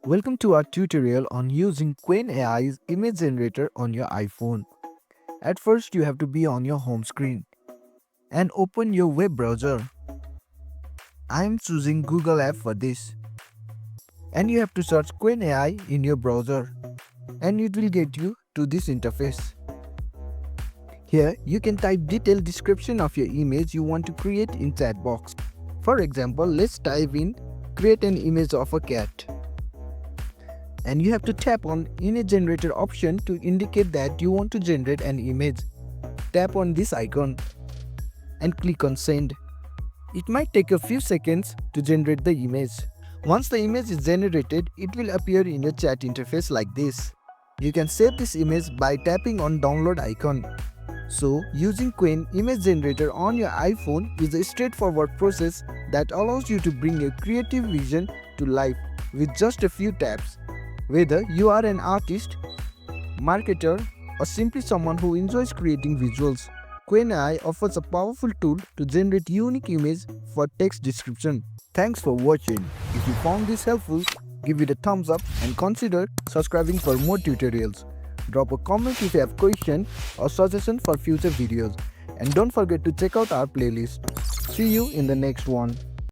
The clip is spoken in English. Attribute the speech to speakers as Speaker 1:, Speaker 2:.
Speaker 1: Welcome to our tutorial on using Qwen Ai's image generator on your iPhone. At first, you have to be on your home screen and open your web browser. I am choosing Google app for this. And you have to search Qwen Ai in your browser and it will get you to this interface. Here, you can type detailed description of your image you want to create in chat box. For example, let's type in create an image of a cat. And you have to tap on image generator option to indicate that you want to generate an image. Tap on this icon and click on send. It might take a few seconds to generate the image. Once the image is generated, it will appear in your chat interface like this. You can save this image by tapping on download icon. So, using Qwen image generator on your iPhone is a straightforward process that allows you to bring your creative vision to life with just a few taps. Whether you are an artist, marketer, or simply someone who enjoys creating visuals, Qwen Ai offers a powerful tool to generate unique images for text description. Thanks for watching. If you found this helpful, give it a thumbs up and consider subscribing for more tutorials. Drop a comment if you have questions or suggestions for future videos. And don't forget to check out our playlist. See you in the next one.